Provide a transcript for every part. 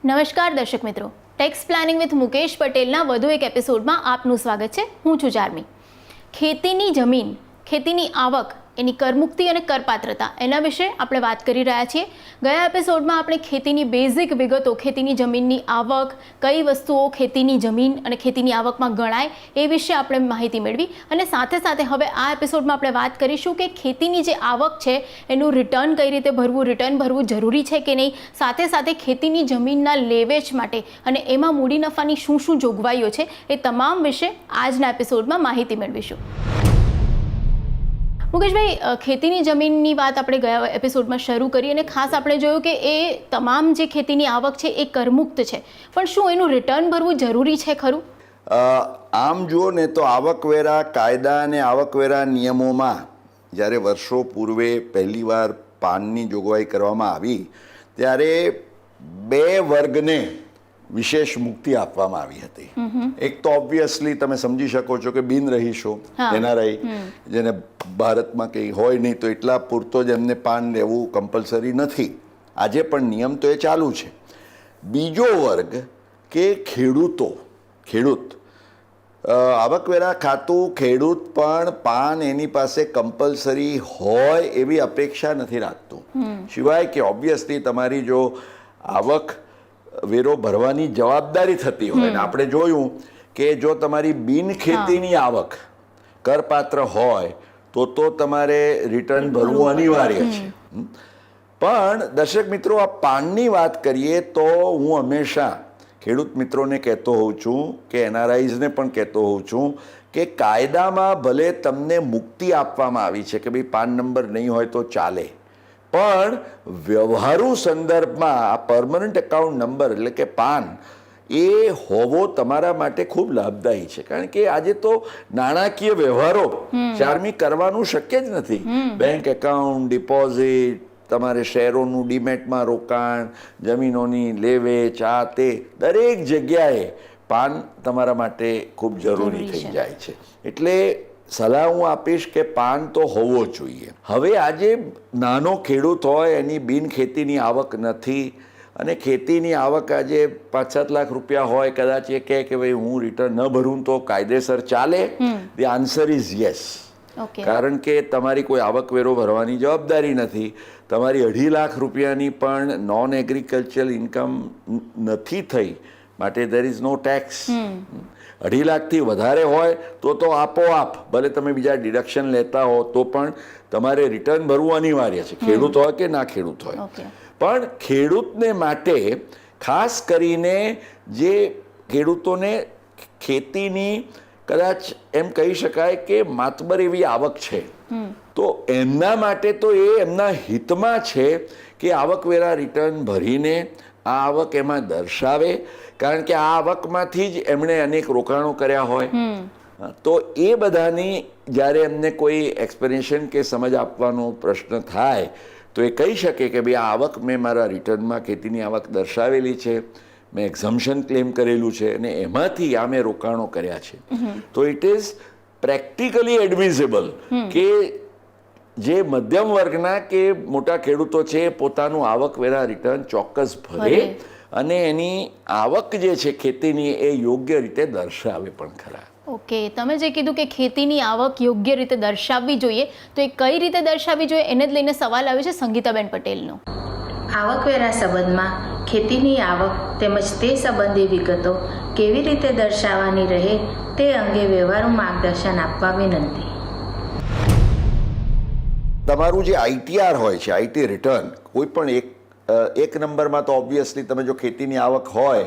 નમસ્કાર દર્શક મિત્રો, ટેક્સ પ્લાનિંગ વિથ મુકેશ પટેલના વધુ એક એપિસોડમાં આપનું સ્વાગત છે. હું છું ચાર્મી. ખેતીની જમીન, ખેતીની આવક, એની કરમુક્તિ અને કરપાત્રતા એના વિશે આપણે વાત કરી રહ્યા છીએ. ગયા એપિસોડમાં આપણે ખેતીની બેઝિક વિગતો, ખેતીની જમીનની આવક, કઈ વસ્તુઓ ખેતીની જમીન અને ખેતીની આવકમાં ગણાય એ વિશે આપણે માહિતી મેળવી. અને સાથે સાથે હવે આ એપિસોડમાં આપણે વાત કરીશું કે ખેતીની જે આવક છે એનું રિટર્ન કઈ રીતે ભરવું, રિટર્ન ભરવું જરૂરી છે કે નહીં, સાથે સાથે ખેતીની જમીનના લેવેચ માટે અને એમાં મૂડી નફાની શું શું જોગવાઈઓ છે એ તમામ વિશે આજના એપિસોડમાં માહિતી મેળવીશું. મુકેશભાઈ, ખેતીની જમીનની વાત આપણે ગયા એપિસોડમાં શરૂ કરી અને ખાસ આપણે જોયું કે એ તમામ જે ખેતીની આવક છે એ કરમુક્ત છે, પણ શું એનું રિટર્ન ભરવું જરૂરી છે ખરું? આમ જુઓ ને તો આવકવેરા કાયદા અને આવકવેરા નિયમોમાં જ્યારે વર્ષો પૂર્વે પહેલીવાર પાનની જોગવાઈ કરવામાં આવી ત્યારે બે વર્ગને વિશેષ મુક્તિ આપવામાં આવી હતી. એક તો ઓબ્વિયસલી તમે સમજી શકો છો કે બિન રહીશો, એનઆરઆઈ, જેને ભારતમાં કંઈ હોય નહીં તો એટલા પૂરતો જ એમને પાન લેવું કમ્પલસરી નથી. આજે પણ નિયમ તો એ ચાલુ છે. બીજો વર્ગ કે ખેડૂત આવકવેરા ખાતું ખેડૂત પણ પાન એની પાસે કમ્પલસરી હોય એવી અપેક્ષા નથી રાખતું. સિવાય કે ઓબ્વિયસલી તમારી જો આવક વેરો ભરવાની જવાબદારી થતી હોય, આપણે જોયું કે જો તમારી બિન ખેતીની આવક કરપાત્ર હોય તો તમારે રિટર્ન ભરવું અનિવાર્ય છે. પણ દર્શક મિત્રો, આ પાનની વાત કરીએ તો હું હંમેશા ખેડૂત મિત્રોને કહેતો હોઉં છું કે એનઆરઆઈઝને પણ કહેતો હોઉં છું કે કાયદામાં ભલે તમને મુક્તિ આપવામાં આવી છે કે ભાઈ પાન નંબર નહીં હોય તો ચાલે, પણ વ્યવહારુ સંદર્ભમાં આ પરમનન્ટ એકાઉન્ટ નંબર એટલે કે પાન એ હોવો તમારા માટે ખૂબ લાભદાયી છે. કારણ કે આજે તો નાણાકીય વ્યવહારો ચાર્મી કરવાનું શક્ય જ નથી. બેંક એકાઉન્ટ, ડિપોઝિટ, તમારે શેરોનું ડીમેટમાં રોકાણ, જમીનોની લેવેચ, આ તે દરેક જગ્યાએ પાન તમારા માટે ખૂબ જરૂરી થઈ જાય છે. એટલે સલાહ હું આપીશ કે પાન તો હોવો જોઈએ. હવે આજે નાનો ખેડૂત હોય, એની બિન ખેતીની આવક નથી અને ખેતીની આવક આજે 5-7 લાખ રૂપિયા હોય, કદાચ એ કહે કે ભાઈ હું રિટર્ન ન ભરું તો કાયદેસર ચાલે? The answer is yes. કારણ કે તમારી કોઈ આવકવેરો ભરવાની જવાબદારી નથી. તમારી 2.5 લાખ રૂપિયાની પણ નોન એગ્રીકલ્ચરલ ઇન્કમ નથી થઈ, માટે દેર ઇઝ નો ટેક્સ. 2.5 લાખથી વધારે હોય તો આપોઆપ ભલે તમે બીજા ડિડક્શન લેતા હો તો પણ તમારે રિટર્ન ભરવું અનિવાર્ય છે, ખેડૂત હોય કે ના ખેડૂત હોય. પણ ખેડૂતને માટે ખાસ કરીને જે ખેડૂતોને ખેતીની કદાચ એમ કહી શકાય કે માતબર એવી આવક છે, તો એમના માટે તો એ એમના હિતમાં છે કે આવકવેરા રિટર્ન ભરીને આ આવક એમાં દર્શાવે. કારણ કે આ આવકમાંથી જ એમણે અનેક રોકાણો કર્યા હોય, તો એ બધાની જ્યારે એમને કોઈ એક્સપ્લેનેશન કે સમજ આપવાનો પ્રશ્ન થાય તો એ કહી શકે કે ભાઈ આ આવક મેં મારા રિટર્નમાં ખેતીની આવક દર્શાવેલી છે, મેં એક્ઝમ્પશન ક્લેમ કરેલું છે અને એમાંથી આ મેં રોકાણો કર્યા છે. તો ઇટ ઇઝ પ્રેક્ટિકલી એડમિઝેબલ કે જે મધ્યમ વર્ગના કે મોટા ખેડૂતો છે પોતાનું આવકવેરા રિટર્ન ચોક્કસ ભરે અને એની આવક જે છે ખેતીની એ યોગ્ય રીતે દર્શાવે પણ ખરા. ઓકે, તમે જે કીધું કે ખેતીની આવક યોગ્ય રીતે દર્શાવવી જોઈએ, તો એ કઈ રીતે દર્શાવવી જોઈએ એને જ લઈને સવાલ આવ્યો છે સંગીતાબેન પટેલનો. આવકવેરા સંબંધમાં ખેતીની આવક તેમજ તે સંબંધી વિગતો કેવી રીતે દર્શાવવાની રહે તે અંગે વ્યવહારુ માર્ગદર્શન આપવા વિનંતી. તમારું જે આઈટીઆર હોય છે, આઈટી રિટર્ન, કોઈ પણ એક નંબરમાં તો ઓબ્વિયસલી તમે જો ખેતીની આવક હોય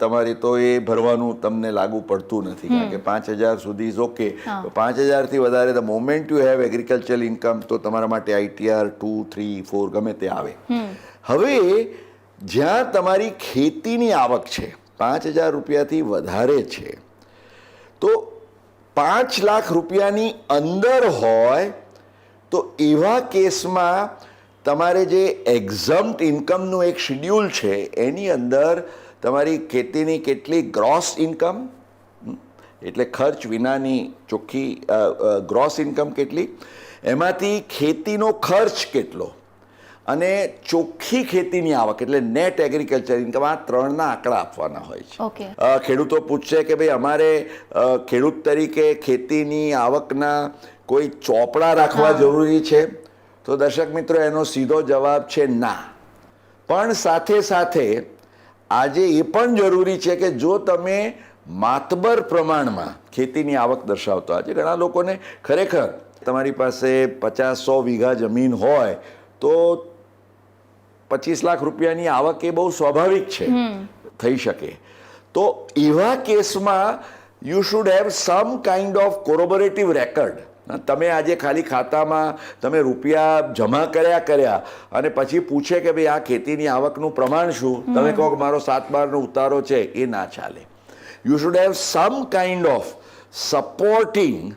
તમારી તો એ ભરવાનું તમને લાગુ પડતું નથી. કારણ કે 5,000 સુધી ઇઝ ઓકે. 5,000થી વધારે the moment you have agricultural income તો તમારા માટે આઈટીઆર 2, 3, 4 ગમે તે આવે. હવે જ્યાં તમારી ખેતીની આવક છે 5,000 રૂપિયાથી વધારે છે, તો 5 લાખ રૂપિયાની અંદર હોય તો એવા કેસમાં તમારે જે એક્ઝમ્પ્ટ ઇન્કમનું એક શિડ્યુલ છે એની અંદર તમારી ખેતીની કેટલી ગ્રોસ ઇન્કમ, એટલે ખર્ચ વિનાની ચોખ્ખી ગ્રોસ ઇન્કમ કેટલી, એમાંથી ખેતીનો ખર્ચ કેટલો અને ચોખ્ખી ખેતીની આવક એટલે નેટ એગ્રીકલ્ચર ઇન્કમ, આ ત્રણના આંકડા આપવાના હોય છે. ઓકે. ખેડૂતો પૂછશે કે ભાઈ અમારે ખેડૂત તરીકે ખેતીની આવકના કોઈ ચોપડા રાખવા જરૂરી છે, તો દર્શક મિત્રો એનો સીધો જવાબ છે ના. પણ સાથે સાથે આજે એ પણ જરૂરી છે કે જો તમે માતબર પ્રમાણમાં ખેતીની આવક દર્શાવતો, આજે ઘણા લોકોને ખરેખર તમારી પાસે 50-100 વીઘા જમીન હોય તો 25 લાખ રૂપિયાની આવક એ બહુ સ્વાભાવિક છે, થઈ શકે. તો એવા કેસમાં you should have some kind of corroborative record. તમે આજે ખાલી ખાતામાં તમે રૂપિયા જમા કર્યા અને પછી પૂછે કે ભાઈ આ ખેતીની આવકનું પ્રમાણ શું, તમે કહો કે મારો 7/12નો ઉતારો છે, એ ના ચાલે. You should have some kind of supporting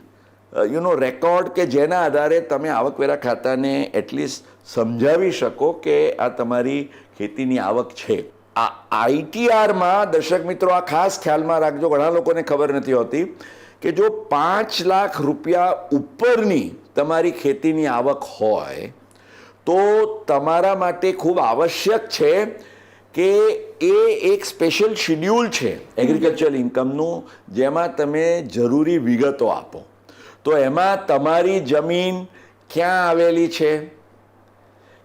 record કે જેના આધારે તમે આવકવેરા ખાતાને એટલીસ્ટ સમજાવી શકો કે આ તમારી ખેતીની આવક છે. આ આઈટીઆરમાં દર્શક મિત્રો આ ખાસ ખ્યાલમાં રાખજો, ઘણા લોકોને ખબર નથી હોતી કે જો 5 લાખ રૂપિયા ઉપરની તમારી ખેતીની આવક હોય તો તમારા માટે ખૂબ આવશ્યક છે કે એ એક સ્પેશિયલ શિડ્યુલ છે એગ્રીકલ્ચર ઇન્કમનું, જેમાં તમે જરૂરી વિગતો આપો. તો એમાં તમારી જમીન ક્યાં આવેલી છે,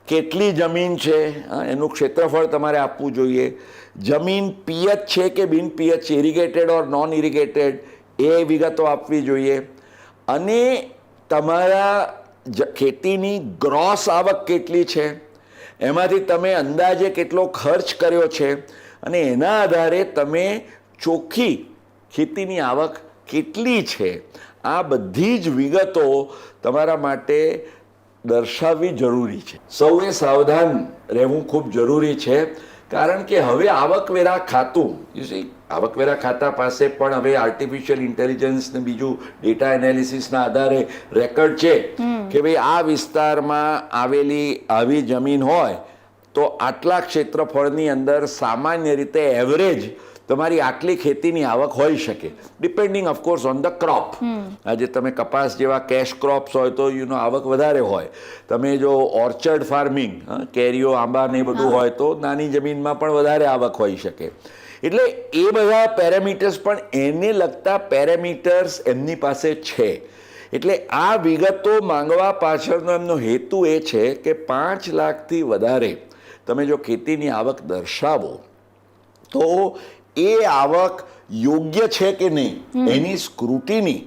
કેટલી જમીન છે, એનું ક્ષેત્રફળ તમારે આપવું જોઈએ, જમીન પિયત છે કે બિન પિયત છે, ઇરિગેટેડ ઓર નોન ઇરિગેટેડ, એ વિગતો આપવી જોઈએ. અને તમારા ખેતીની ગ્રોસ આવક કેટલી છે, એમાંથી તમે અંદાજે કેટલો ખર્ચ કર્યો છે, અને એના આધારે તમે ચોખ્ખી ખેતીની આવક કેટલી છે, આ બધી જ વિગતો તમારા માટે દર્શાવવી જરૂરી છે. સૌએ સાવધાન રહેવું ખૂબ જરૂરી છે, કારણ કે હવે આવકવેરા ખાતું આવકવેરા ખાતા પાસે પણ હવે આર્ટિફિશિયલ ઇન્ટેલિજન્સ ને બીજું ડેટા એનાલિસિસના આધારે રેકર્ડ છે કે ભાઈ આ વિસ્તારમાં આવેલી આવી જમીન હોય તો આટલા ક્ષેત્રફળની અંદર સામાન્ય રીતે એવરેજ તમારી આટલી ખેતીની આવક હોઈ શકે, depending of course on the crop. આજે તમે કપાસ જેવા કેશ ક્રોપ્સ હોય તો આવક વધારે હોય. તમે જો ઓર્ચર્ડ ફાર્મિંગ, કેરીઓ આંબા ને બધું હોય તો નાની જમીનમાં પણ વધારે આવક હોઈ શકે. એટલે એ બધા પેરામીટર્સ પણ એને લગતા પેરામીટર્સ એમની પાસે છે. એટલે આ વિગતો માંગવા પાછળનો એમનો હેતુ એ છે કે 5 લાખથી વધારે તમે જો ખેતીની આવક દર્શાવો તો એ આવક યોગ્ય છે કે નહીં એની સ્ક્રુટિની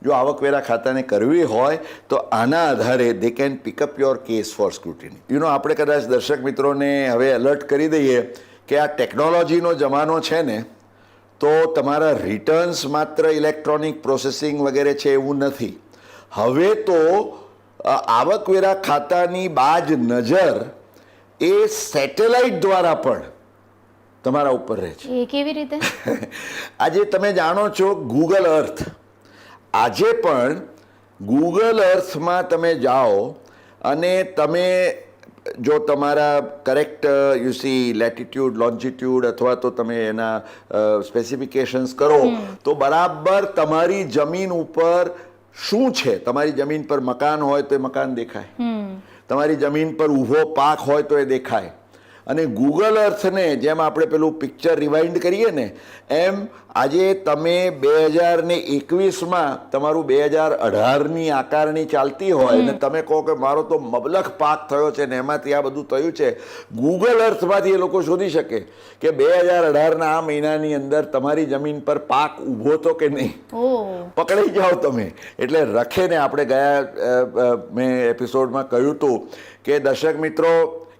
જો આવકવેરા ખાતાને કરવી હોય તો આના આધારે they can pick up your case for scrutiny. આપણે કદાચ દર્શક મિત્રોને હવે એલર્ટ કરી દઈએ કે આ ટેકનોલોજીનો જમાનો છે ને, તો તમારા રિટર્ન્સ માત્ર ઇલેક્ટ્રોનિક પ્રોસેસિંગ વગેરે છે એવું નથી. હવે તો આવકવેરા ખાતાની બાજ નજર એ સેટેલાઇટ દ્વારા પણ તમારા ઉપર રહે છે. એ કેવી રીતે? આજે તમે જાણો છો ગૂગલ અર્થ, આજે પણ ગૂગલ અર્થમાં તમે જાઓ અને તમે જો તમારા કરેક્ટ લેટિટ્યૂડ લોન્જિટ્યૂડ અથવા તો તમે એના સ્પેસિફિકેશન્સ કરો તો બરાબર તમારી જમીન ઉપર શું છે. તમારી જમીન પર મકાન હોય તો એ મકાન દેખાય, તમારી જમીન પર ઊભો પાક હોય તો એ દેખાય. અને ગૂગલ અર્થને જેમ આપણે પેલું પિક્ચર રિવાઇન્ડ કરીએ ને એમ આજે તમે 2021માં તમારું 2018ની આકારણી ચાલતી હોય અને તમે કહો કે મારો તો મબલખ પાક થયો છે ને એમાંથી આ બધું થયું છે, ગૂગલ અર્થમાંથી એ લોકો શોધી શકે કે 2018ના આ મહિનાની અંદર તમારી જમીન પર પાક ઊભો તો કે નહીં, પકડાઈ જાઓ તમે. એટલે રખેને આપણે ગયા મેં એપિસોડમાં કહ્યું હતું કે દર્શક મિત્રો,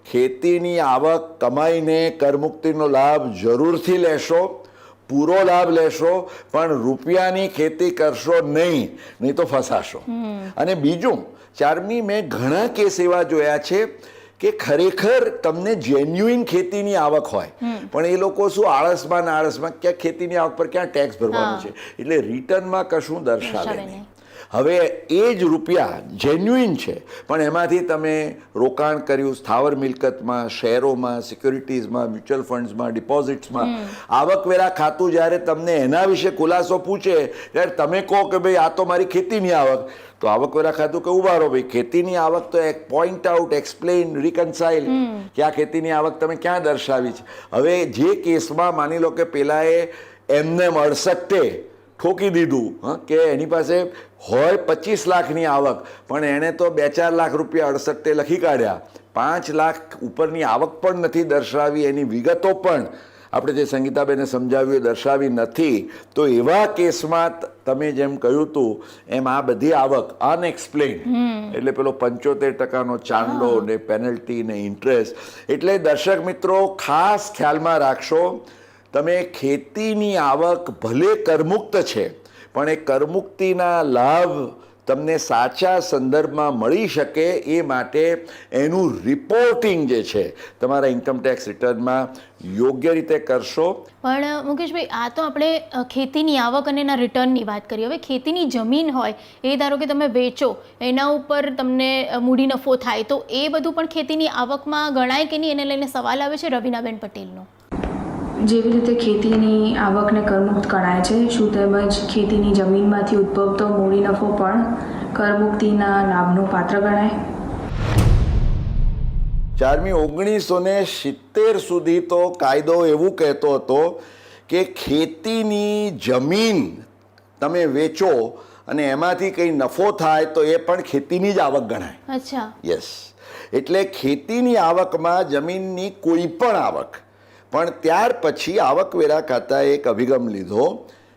ખેતીની આવક કમાઈને કરમુક્તિનો લાભ જરૂરથી લેશો, પૂરો લાભ લેશો, પણ રૂપિયાની ખેતી કરશો નહીં તો ફસાશો. અને બીજું ચારમી, મેં ઘણા કેસ એવા જોયા છે કે ખરેખર તમને જેન્યુઇન ખેતીની આવક હોય પણ એ લોકો શું આળસમાં ક્યાં ખેતીની આવક પર ક્યાં ટેક્સ ભરવાનું છે એટલે રિટર્નમાં કશું દર્શાવે નહીં. હવે એ જ રૂપિયા જેન્યુઇન છે, પણ એમાંથી તમે રોકાણ કર્યું સ્થાવર મિલકતમાં, શેરોમાં, સિક્યોરિટીઝમાં, મ્યુચ્યુઅલ ફંડ્સમાં, ડિપોઝિટ્સમાં, આવકવેરા ખાતું જ્યારે તમને એના વિશે ખુલાસો પૂછે ત્યારે તમે કહો કે ભાઈ આ તો મારી ખેતીની આવક, તો આવકવેરા ખાતું કે ઉભા રહો ભાઈ, ખેતીની આવક તો એક પોઈન્ટ આઉટ, એક્સપ્લેન, રિકન્સાઇલ કે આ ખેતીની આવક તમે ક્યાં દર્શાવી છે. હવે જે કેસમાં માની લો કે પેલાએ એમને 68 ઠોકી દીધું કે એની પાસે હોય 25 લાખની આવક, પણ એણે તો 2-4 લાખ રૂપિયા 68 લખી કાઢ્યા, 5 લાખ ઉપરની આવક પણ નથી દર્શાવી, એની વિગતો પણ આપણે જે સંગીતાબેને સમજાવ્યું એ દર્શાવી નથી, તો એવા કેસમાં તમે જેમ કહ્યું હતું એમ આ બધી આવક અનએક્સપ્લેન્ડ, એટલે પેલો 75% ચાંદલો ને પેનલ્ટી ને ઇન્ટરેસ્ટ. એટલે દર્શક મિત્રો ખાસ ખ્યાલમાં રાખશો, તમે ખેતીની આવક ભલે કરમુક્ત છે, પણ એ કરમુક્તિના લાભ તમને સાચા સંદર્ભમાં મળી શકે એ માટે એનું રિપોર્ટિંગ જે છે તમારા ઇન્કમટેક્સ રિટર્નમાં યોગ્ય રીતે કરશો. પણ મુકેશભાઈ, આ તો આપણે ખેતીની આવક અને એના રિટર્નની વાત કરીએ. હવે ખેતીની જમીન હોય એ ધારો કે તમે વેચો, એના ઉપર તમને મૂડી નફો થાય, તો એ બધું પણ ખેતીની આવકમાં ગણાય કે નહીં, એને લઈને સવાલ આવે છે રવીનાબેન પટેલનો. જેવી રીતે ખેતીની આવકને કરમુક્ત ગણાય છે, શું તેમજ ખેતીની જમીનમાંથી ઉદ્ભવતો મૂડી નફો પણ કરમુક્તિના લાભનો પાત્ર ગણાય? 1970 સુધી તો કાયદો એવું કહેતો હતો કે ખેતીની જમીન તમે વેચો અને એમાંથી કંઈ નફો થાય તો એ પણ ખેતીની જ આવક ગણાય. અચ્છા. યસ, એટલે ખેતીની આવકમાં જમીનની કોઈ પણ આવક. પણ ત્યાર પછી આવકવેરા ખાતાએ એક અભિગમ લીધો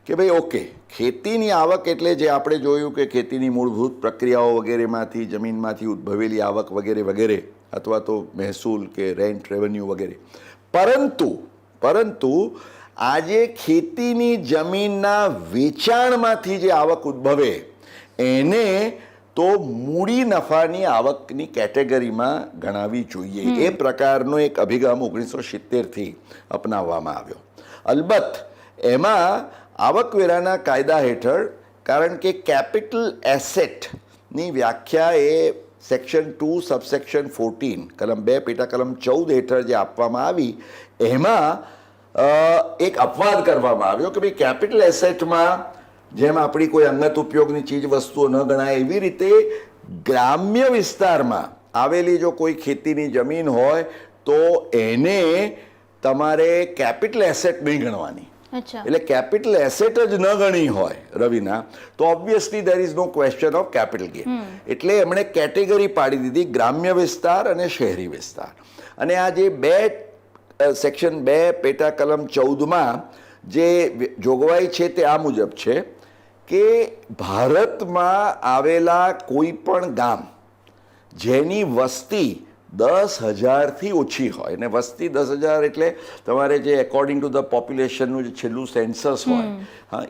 કે ભાઈ ઓકે, ખેતીની આવક એટલે જે આપણે જોયું કે ખેતીની મૂળભૂત પ્રક્રિયાઓ વગેરેમાંથી, જમીનમાંથી ઉદ્ભવેલી આવક વગેરે વગેરે, અથવા તો મહેસૂલ કે રેન્ટ રેવન્યુ વગેરે. પરંતુ આજે ખેતીની જમીનના વેચાણમાંથી જે આવક ઉદ્ભવે એને તો મૂડી નફાની આવકની કેટેગરીમાં ગણાવી જોઈએ. એ પ્રકારનો એક અભિગમ 1970થી અપનાવવામાં આવ્યો. અલબત્ત એમાં આવકવેરાના કાયદા હેઠળ, કારણ કે કેપિટલ એસેટની વ્યાખ્યા એ સેક્શન 2 સબસેક્શન 14 કલમ 2 પેટા કલમ 14 હેઠળ જે આપવામાં આવી, એમાં એક અપવાદ કરવામાં આવ્યો કે ભાઈ કેપિટલ એસેટમાં જેમ આપણી કોઈ અંગત ઉપયોગની ચીજ વસ્તુઓ ન ગણાય, એવી રીતે ગ્રામ્ય વિસ્તારમાં આવેલી જો કોઈ ખેતીની જમીન હોય તો એને તમારે કેપિટલ એસેટ નહીં ગણવાની. એટલે કેપિટલ એસેટ જ ન ગણી હોય રવિના, તો obviously there is no question of capital gain. એટલે એમણે કેટેગરી પાડી દીધી, ગ્રામ્ય વિસ્તાર અને શહેરી વિસ્તાર. અને આ જે સેક્શન 2 પેટા કલમ 14માં જે જોગવાઈ છે તે આ મુજબ છે કે ભારતમાં આવેલા કોઈ પણ ગામ જેની વસ્તી 10,000થી ઓછી હોય, અને વસ્તી 10,000 એટલે તમારે જે એકોર્ડિંગ ટુ ધ પોપ્યુલેશનનું જે છેલ્લું સેન્સસ હોય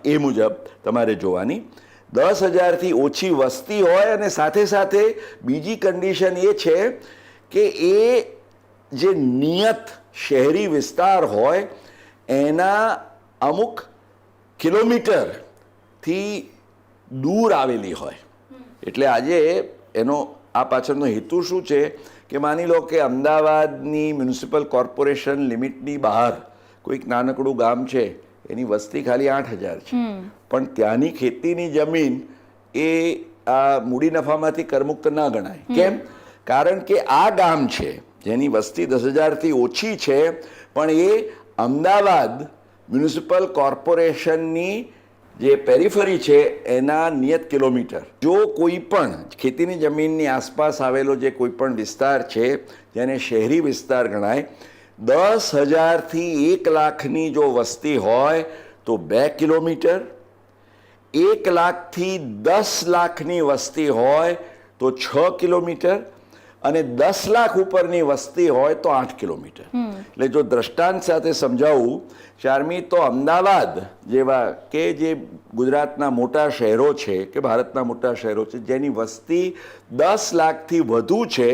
એ મુજબ તમારે જોવાની, 10,000થી ઓછી વસ્તી હોય, અને સાથે સાથે બીજી કન્ડિશન એ છે કે એ જે નિયત શહેરી વિસ્તાર હોય એના અમુક કિલોમીટરથી દૂર આવેલી હોય. એટલે આજે એનો આ પાછળનો હેતુ શું છે કે માની લો કે અમદાવાદની મ્યુનિસિપલ કોર્પોરેશન લિમિટની બહાર કોઈક નાનકડું ગામ છે, એની વસ્તી ખાલી 8,000 છે, પણ ત્યાંની ખેતીની જમીન એ આ મૂડી નફામાંથી કરમુક્ત ના ગણાય. કેમ? કારણ કે આ ગામ છે જેની વસ્તી 10,000થી ઓછી છે, પણ એ અમદાવાદ મ્યુનિસિપલ કોર્પોરેશનની જે પેરીફરી છે એના નિયત કિલોમીટર. જો કોઈ પણ ખેતીની જમીનની આસપાસ આવેલો જે કોઈ પણ વિસ્તાર છે જેને શહેરી વિસ્તાર ગણાય, 10,000થી 1 લાખની જો વસ્તી હોય તો 2 કિલોમીટર, 1 લાખથી 10 લાખની વસ્તી હોય તો 6 કિલોમીટર, અને 10 લાખ ઉપરની વસ્તી હોય તો 8 કિલોમીટર. એટલે જો દ્રષ્ટાંત સાથે સમજાવું ચાર્મી, તો અમદાવાદ જેવા કે જે ગુજરાતના મોટા શહેરો છે કે ભારતના મોટા શહેરો છે જેની વસ્તી 10 લાખથી વધુ છે,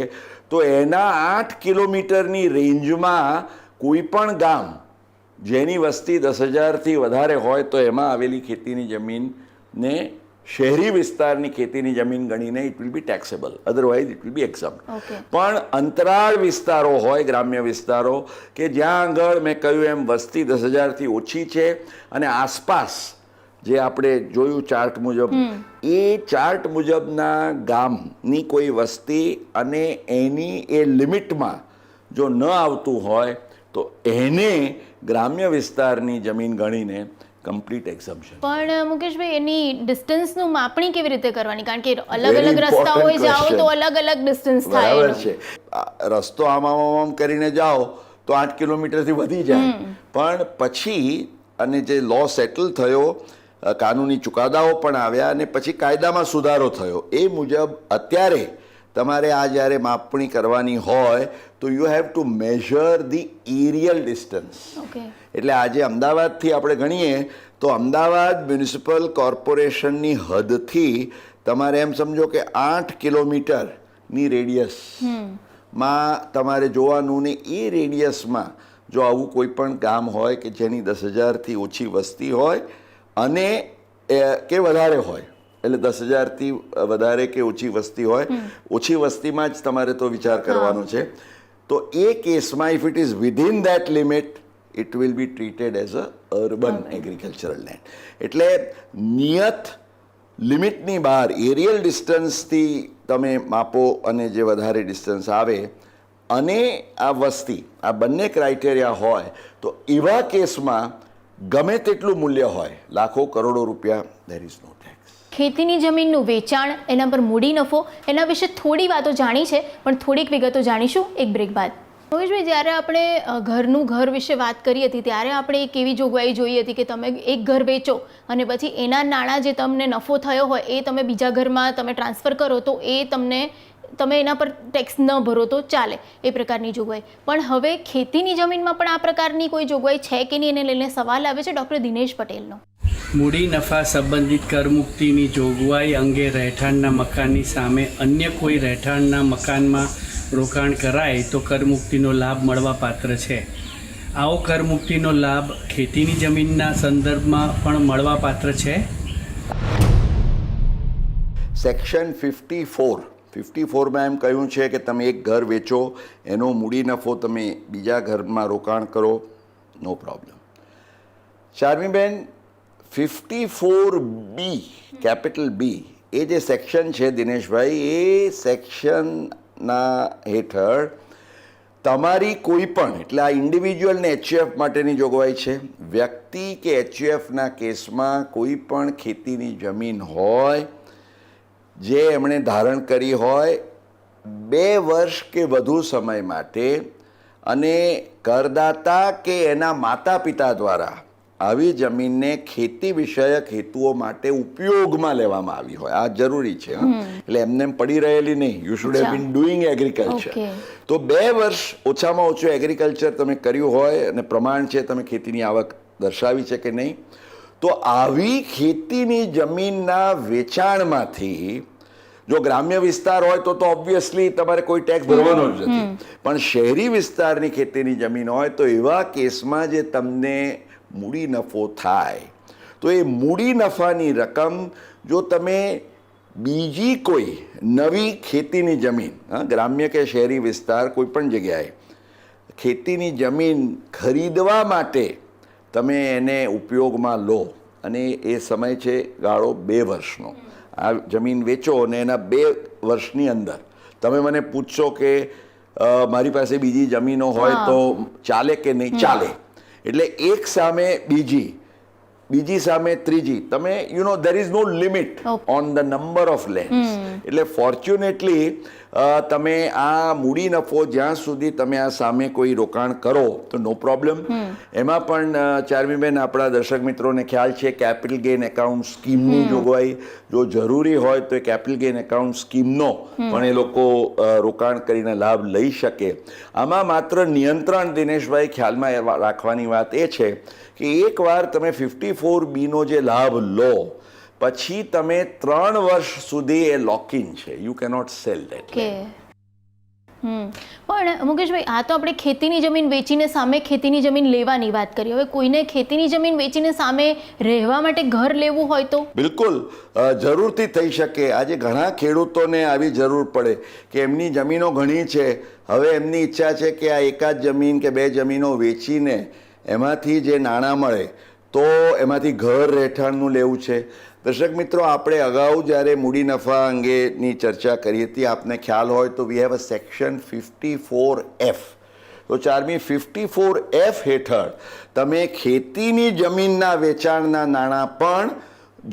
તો એના 8 કિલોમીટરની રેન્જમાં કોઈ પણ ગામ જેની વસ્તી 10,000થી વધારે હોય તો એમાં આવેલી ખેતીની જમીનને શહેરી વિસ્તારની ખેતીની જમીન ગણીને it will be taxable, otherwise it will be exempt. Okay. પણ અંતરાળ વિસ્તારો હોય, ગ્રામ્ય વિસ્તારો કે જ્યાં આગળ મેં કહ્યું એમ વસ્તી 10,000થી ઓછી છે અને આસપાસ જે આપણે જોયું ચાર્ટ મુજબ, એ ચાર્ટ મુજબના ગામની કોઈ વસ્તી અને એની એ લિમિટમાં જો ન આવતું હોય તો એને ગ્રામ્ય વિસ્તારની જમીન ગણીને કમ્પ્લીટ એક્ઝમ્પશન. પણ મુકેશભાઈ એની ડિસ્ટન્સનું માપણી કેવી રીતે કરવાની? કારણ કે અલગ Very અલગ રસ્તાઓએ important જાઓ તો question. અલગ અલગ ડિસ્ટન્સ થાય બરાબર એનું. છે. રસ્તો આમ કરીને જાઓ તો 8 કિલોમીટરથી વધી જાય, પણ પછી અને જે લો સેટલ થયો, કાનૂની ચુકાદાઓ પણ આવ્યા અને પછી કાયદામાં સુધારો થયો, એ મુજબ અત્યારે તમારે આ જ્યારે માપણી કરવાની હોય તો you have to measure the aerial distance. Okay. એટલે આજે અમદાવાદથી આપણે ગણીએ તો અમદાવાદ મ્યુનિસિપલ કોર્પોરેશનની હદથી તમારે એમ સમજો કે 8 કિલોમીટરની રેડિયસમાં તમારે જોવાનું, ને એ રેડિયસમાં જો આવું કોઈ પણ ગામ હોય કે જેની 10,000થી ઓછી વસ્તી હોય અને કે વધારે હોય, એટલે 10,000થી વધારે કે ઓછી વસ્તી હોય, ઓછી વસ્તીમાં જ તમારે તો વિચાર કરવાનો છે, તો એ કેસમાં if it is within that limit it will B treated as a urban agricultural land. એટલે નિયત લિમિટની બહાર એરિયલ ડિસ્ટન્સથી તમે માપો અને જે વધારે ડિસ્ટન્સ આવે અને આ વસ્તી, આ બંને ક્રાઇટેરિયા હોય તો એવા કેસમાં ગમે તેટલું મૂલ્ય હોય, લાખો કરોડો રૂપિયા, ધેર ઇઝ નો ટેક્સ. ખેતીની જમીનનું વેચાણ, એના પર મૂડી નફો, એના વિશે થોડી વાતો જાણી છે, પણ થોડીક વિગતો જાણીશું એક બ્રેક બાદ. મહેશભાઈ, જ્યારે આપણે ઘરનું ઘર વિશે વાત કરી હતી ત્યારે આપણે એક એવી જોગવાઈ જોઈ હતી કે તમે એક ઘર વેચો અને પછી એના નાણાં જે તમને નફો થયો હોય એ તમે બીજા ઘરમાં તમે ટ્રાન્સફર કરો તો એ તમે એના પર ટેક્સ ન ભરો તો ચાલે, એ પ્રકારની જોગવાઈ. પણ હવે ખેતીની જમીનમાં પણ આ પ્રકારની કોઈ જોગવાઈ છે કે નહીં, એને લઈને સવાલ આવે છે ડૉક્ટર દિનેશ પટેલનો. મૂડી નફા સંબંધિત કરમુક્તિની જોગવાઈ અંગે રહેઠાણના મકાનની સામે અન્ય કોઈ રહેઠાણના મકાનમાં રોકાણ કરાય તો કરમુક્તિનો લાભ મળવાપાત્ર છે. આવો કરમુક્તિનો લાભ ખેતીની જમીનના સંદર્ભમાં પણ મળવાપાત્ર છે. સેક્શન 54માં એમ કહ્યું છે કે તમે એક ઘર વેચો, એનો મૂડી નફો તમે બીજા ઘરમાં રોકાણ કરો, નો પ્રોબ્લેમ. ચાર્મીબેન, 54B કેપિટલ બી એ જે સેક્શન છે દિનેશભાઈ, એ સેક્શનના હેઠળ તમારી કોઈ પણ, એટલે આ ઇન્ડિવિજ્યુઅલ ને HUF માટેની જોગવાઈ છે, વ્યક્તિ કે HUFના કેસમાં કોઈ પણ ખેતીની જમીન હોય જે એમણે ધારણ કરી હોય 2 વર્ષ કે વધુ સમય માટે અને કરદાતા કે એના માતા પિતા દ્વારા આવી જમીનને ખેતી વિષયક હેતુઓ માટે ઉપયોગમાં લેવામાં આવી હોય, આ જરૂરી છે. એટલે એમને પડી રહેલી નહીં, you should have been doing agriculture. તો 2 વર્ષ ઓછામાં ઓછું એગ્રીકલ્ચર તમે કર્યું હોય અને પ્રમાણ છે તમે ખેતીની આવક દર્શાવી છે કે નહીં, તો આવી ખેતીની જમીનના વેચાણમાંથી જો ગ્રામ્ય વિસ્તાર હોય તો ઓબ્વિયસલી તમારે કોઈ ટેક્સ ભરવાનો જ નથી, પણ શહેરી વિસ્તારની ખેતીની જમીન હોય તો એવા કેસમાં જે તમને મૂડી નફો થાય તો એ મૂડી નફાની રકમ જો તમે બીજી કોઈ નવી ખેતીની જમીન, ગ્રામ્ય કે શહેરી વિસ્તાર કોઈ પણ જગ્યાએ ખેતીની જમીન ખરીદવા માટે તમે એને ઉપયોગમાં લો અને એ સમય છે ગાળો 2 વર્ષનો, આ જમીન વેચો અને એના 2 વર્ષની અંદર તમે મને પૂછશો કે મારી પાસે બીજી જમીનો હોય તો ચાલે કે નહીં ચાલે, એટલે એક સામે બીજી સામે ત્રીજી, તમે there is no limit on the number of lands. એટલે ફોર્ચ્યુનેટલી તમે આ મૂડી નફો જ્યાં સુધી તમે આ સામે કોઈ રોકાણ કરો તો નો પ્રોબ્લેમ. એમાં પણ ચાર્મીબેન, આપણા દર્શક મિત્રોને ખ્યાલ છે કેપિટલ ગેઇન એકાઉન્ટ સ્કીમની જોગવાઈ જો જરૂરી હોય તો એ કેપિટલ ગેઇન એકાઉન્ટ સ્કીમનો પણ એ લોકો રોકાણ કરીને લાભ લઈ શકે. આમાં માત્ર નિયંત્રણ દિનેશભાઈ ખ્યાલમાં રાખવાની વાત એ છે કે એકવાર તમે 54B જે લાભ લો પછી તમે 3 વર્ષ સુધી એ લોકિન છે, યુ કેનોટ સેલ ધેટ. પણ મુકેશભાઈ, આ તો આપણે ખેતીની જમીન વેચીને સામે ખેતીની જમીન લેવાની વાત કરી. હવે કોઈને ખેતીની જમીન વેચીને સામે રહેવા માટે ઘર લેવું હોય તો? બિલકુલ જરૂરથી થઈ શકે. આજે ઘણા ખેડૂતોને આવી જરૂર પડે કે એમની જમીનો ઘણી છે, હવે એમની ઈચ્છા છે કે આ એકાદ જમીન કે બે જમીનો વેચીને એમાંથી જે નાણાં મળે તો એમાંથી ઘર રહેઠાણનું લેવું છે. દર્શક મિત્રો, આપણે અગાઉ જ્યારે મૂડી નફા અંગેની ચર્ચા કરી હતી, આપને ખ્યાલ હોય તો we have a section 54F. તો 54F હેઠળ તમે ખેતીની જમીનના વેચાણના નાણાં પણ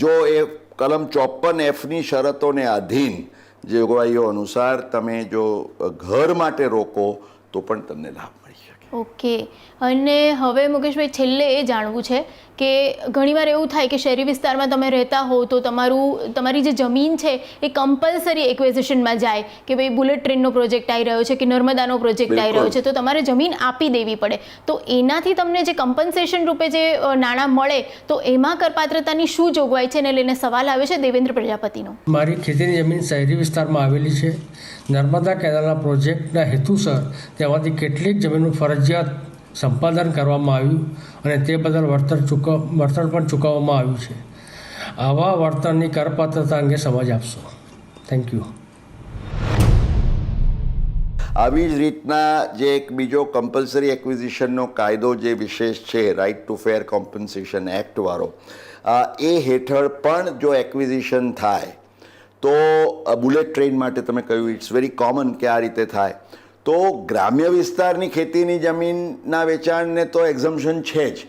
જો એ કલમ 54Fની શરતોને આધીન જોગવાઈઓ અનુસાર તમે જો ઘર માટે રોકો તો પણ તમને લાભ મળી શકે. ઓકે. અને હવે મુકેશભાઈ, છેલ્લે એ જાણવું છે કે ઘણીવાર એવું થાય કે શહેરી વિસ્તારમાં તમે રહેતા હો તો તમારી જે જમીન છે એ કમ્પલસરી એક્વિઝિશનમાં જાય કે ભાઈ બુલેટ ટ્રેનનો પ્રોજેક્ટ આવી રહ્યો છે કે નર્મદાનો પ્રોજેક્ટ આવી રહ્યો છે, તો તમારે જમીન આપી દેવી પડે. તો એનાથી તમને જે કમ્પન્સેશન રૂપે જે નાણાં મળે તો એમાં કરપાત્રતાની શું જોગવાઈ છે એને લઈને સવાલ આવે છે દેવેન્દ્ર પ્રજાપતિનો. મારી ખેતીની જમીન શહેરી વિસ્તારમાં આવેલી છે. નર્મદા કેનાલના પ્રોજેક્ટના હેતુસર તેમાંથી કેટલીક જમીનનું ફરજિયાત સંપાદન કરવામાં આવ્યું અને તે બદલ વળતર પણ ચૂકવવામાં આવ્યું છે. આવા વળતરની કરપાત્રતા અંગે સમજ આપશો. Thank you. આવી જ રીતના જે એક બીજો કમ્પલસરી એક્વિઝિશનનો કાયદો જે વિશેષ છે, right to fair compensation act વાળો, એ હેઠળ પણ જો એક્વિઝિશન થાય તો બુલેટ ટ્રેન માટે તમે કહ્યું ઇટ્સ વેરી કોમન કે આ રીતે થાય, તો ગ્રામ્ય વિસ્તારની ખેતીની જમીનના વેચાણને તો એક્ઝમ્પશન છે જ,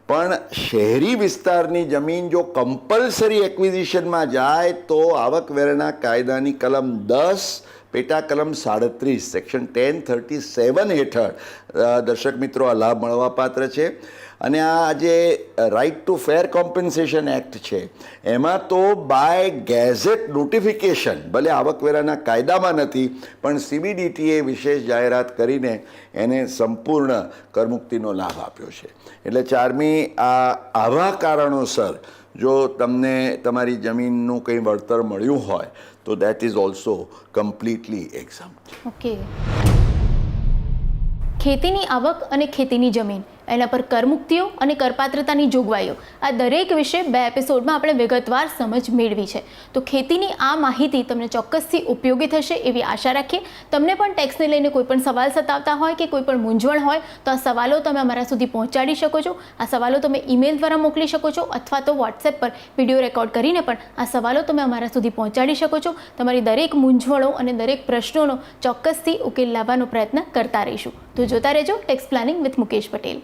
પણ શહેરી વિસ્તારની જમીન જો કમ્પલસરી એક્વિઝિશનમાં જાય તો આવકવેરાના કાયદાની કલમ 10 પેટા કલમ 37 સેક્શન 1037 હેઠળ દર્શક મિત્રો આ લાભ મળવાપાત્ર છે. અને આ જે right to fair compensation act છે એમાં તો બાય ગેઝેટ નોટિફિકેશન, ભલે આવકવેરાના કાયદામાં નથી પણ CBDTએ વિશેષ જાહેરાત કરીને એને સંપૂર્ણ કરમુક્તિનો લાભ આપ્યો છે. એટલે 4મી આવા કારણોસર જો તમને તમારી જમીનનું કંઈ વળતર મળ્યું હોય તો that is also completely exempt. Okay. ખેતીની આવક અને ખેતીની જમીન, એના પર કરમુક્તિઓ અને કરપાત્રતાની જોગવાઈઓ, આ દરેક વિશે 2 એપિસોડમાં આપણે વિગતવાર સમજ મેળવી છે. તો ખેતીની આ માહિતી તમને ચોક્કસથી ઉપયોગી થશે એવી આશા રાખીએ. તમને પણ ટેક્સને લઈને કોઈ પણ સવાલ સતાવતા હોય કે કોઈ પણ મૂંઝવણ હોય તો આ સવાલો તમે અમારા સુધી પહોંચાડી શકો છો. આ સવાલો તમે ઈમેલ દ્વારા મોકલી શકો છો અથવા તો વોટ્સએપ પર વિડીયો રેકોર્ડ કરીને પણ આ સવાલો તમે અમારા સુધી પહોંચાડી શકો છો. તમારી દરેક મૂંઝવણો અને દરેક પ્રશ્નોનો ચોક્કસથી ઉકેલ લાવવાનો પ્રયત્ન કરતા રહીશું. તો જોતા રહેજો tax planning with Mukesh Patel.